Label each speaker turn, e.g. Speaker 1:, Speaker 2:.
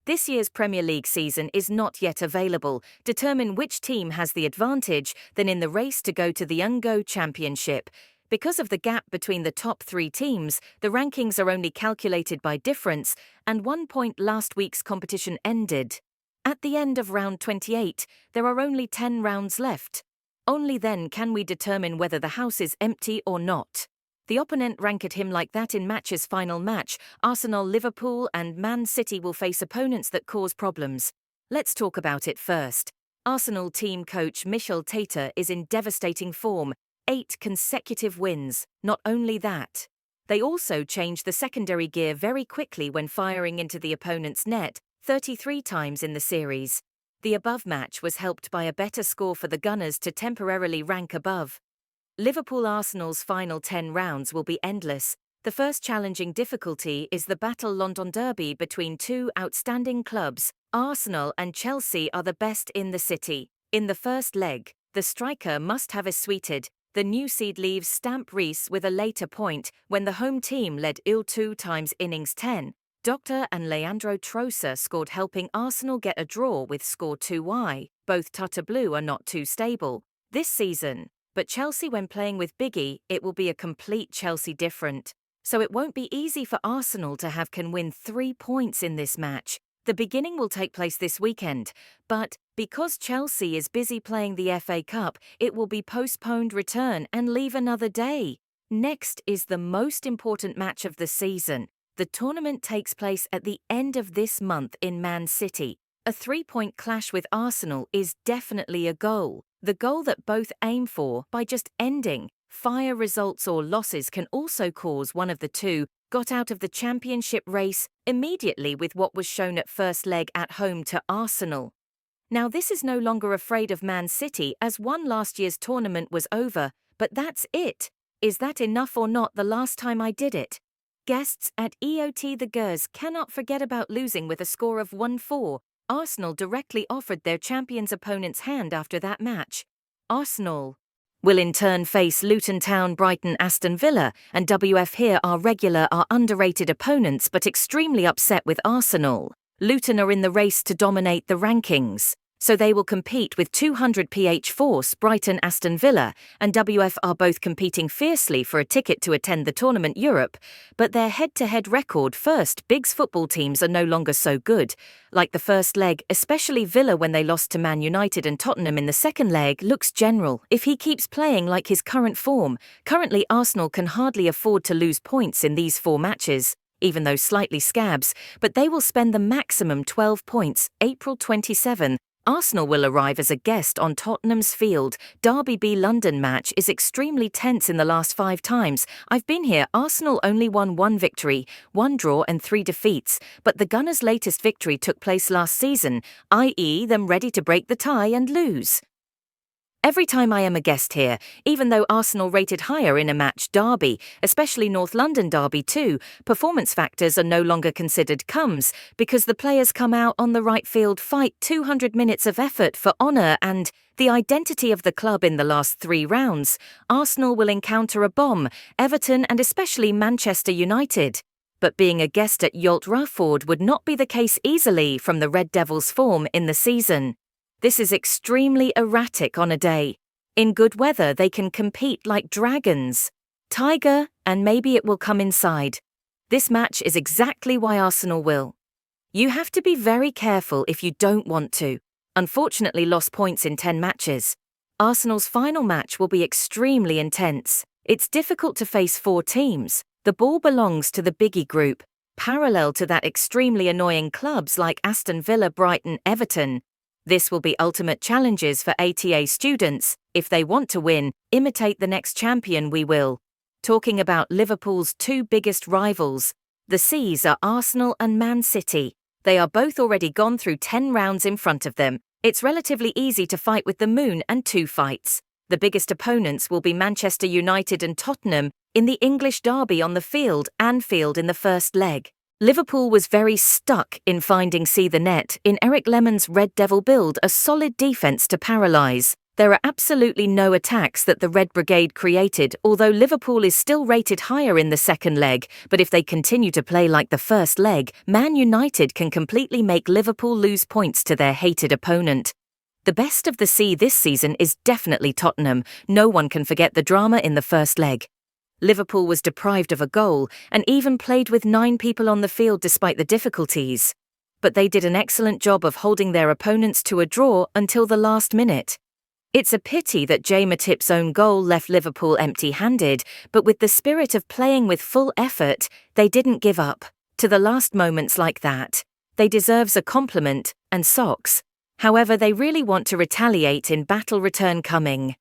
Speaker 1: This year's Premier League season is not yet available. Determine which team has the advantage than in the race to go to the UNGO Championship. Because of the gap between the top 3 teams, the rankings are only calculated by difference, and 1 point last week's competition ended. At the end of round 28, there are only 10 rounds left. Only then can we determine whether the house is empty or not. The opponent ranked him like that in match's final match. Arsenal, Liverpool and Man City will face opponents that cause problems. Let's talk about it first. Arsenal team coach Michel Tata is in devastating form. 8 consecutive wins. Not only that, they also changed the secondary gear very quickly when firing into the opponent's net, 33 times in the series. The above match was helped by a better score for the Gunners to temporarily rank above. Liverpool-Arsenal's final 10 rounds will be endless. The first challenging difficulty is the Battle London derby between 2 outstanding clubs. Arsenal and Chelsea are the best in the city. In the first leg, the striker must have a suited. The new seed leaves Stamp Reese with a later point when the home team led 2 times innings 10. Doctor and Leandro Trossard scored, helping Arsenal get a draw with score 2-y. Both Tata Blue are not too stable this season. But Chelsea, when playing with Biggie, it will be a complete Chelsea different. So it won't be easy for Arsenal to can win 3 points in this match. The beginning will take place this weekend, but because Chelsea is busy playing the FA Cup, it will be postponed return and leave another day. Next is the most important match of the season. The tournament takes place at the end of this month in Man City. A 3-point clash with Arsenal is definitely a goal. The goal that both aim for by just ending fire results or losses can also cause one of the two got out of the championship race immediately with what was shown at first leg at home to Arsenal. Now this is no longer afraid of Man City as won last year's tournament was over, but that's it. Is that enough or not? The last time I did it. Guests at EOT the Gers cannot forget about losing with a score of 1-4. Arsenal directly offered their champions' opponent's hand after that match. Arsenal will in turn face Luton Town, Brighton, Aston Villa, and WF here are underrated opponents but extremely upset with Arsenal. Luton are in the race to dominate the rankings, so they will compete with 200 ph force. Brighton, Aston Villa, and WF are both competing fiercely for a ticket to attend the tournament Europe, but their head-to-head record first Big's football teams are no longer so good. Like the first leg, especially Villa when they lost to Man United and Tottenham in the second leg looks general. If he keeps playing like his current form, currently Arsenal can hardly afford to lose points in these 4 matches. Even though slightly scabs, but they will spend the maximum 12 points. April 27. Arsenal will arrive as a guest on Tottenham's field. Derby B London match is extremely tense in the last 5 times I've been here. Arsenal only won 1 victory, 1 draw and 3 defeats, but the Gunners' latest victory took place last season, i.e. them ready to break the tie and lose. Every time I am a guest here, even though Arsenal rated higher in a match derby, especially North London derby too, performance factors are no longer considered comes because the players come out on the right field, fight 200 minutes of effort for honour and the identity of the club in the last 3 rounds. Arsenal will encounter a bomb, Everton and especially Manchester United. But being a guest at Old Trafford would not be the case easily from the Red Devils' form in the season. This is extremely erratic on a day. In good weather they can compete like dragons. Tiger, and maybe it will come inside. This match is exactly why Arsenal will. You have to be very careful if you don't want to. Unfortunately lost points in 10 matches. Arsenal's final match will be extremely intense. It's difficult to face 4 teams. The ball belongs to the Biggie group, parallel to that extremely annoying clubs like Aston Villa, Brighton, Everton. This will be ultimate challenges for ATA students. If they want to win, imitate the next champion we will. Talking about Liverpool's 2 biggest rivals, the C's are Arsenal and Man City. They are both already gone through 10 rounds in front of them. It's relatively easy to fight with the Moon and 2 fights. The biggest opponents will be Manchester United and Tottenham in the English derby on the field, Anfield in the first leg. Liverpool was very stuck in finding the net in Eric Lemon's Red Devil build, a solid defence to paralyse. There are absolutely no attacks that the Red Brigade created, although Liverpool is still rated higher in the second leg, but if they continue to play like the first leg, Man United can completely make Liverpool lose points to their hated opponent. The best of the sea this season is definitely Tottenham. No one can forget the drama in the first leg. Liverpool was deprived of a goal and even played with 9 people on the field despite the difficulties. But they did an excellent job of holding their opponents to a draw until the last minute. It's a pity that Jay Matip's own goal left Liverpool empty-handed, but with the spirit of playing with full effort, they didn't give up. To the last moments like that, they deserves a compliment and socks. However, they really want to retaliate in battle return coming.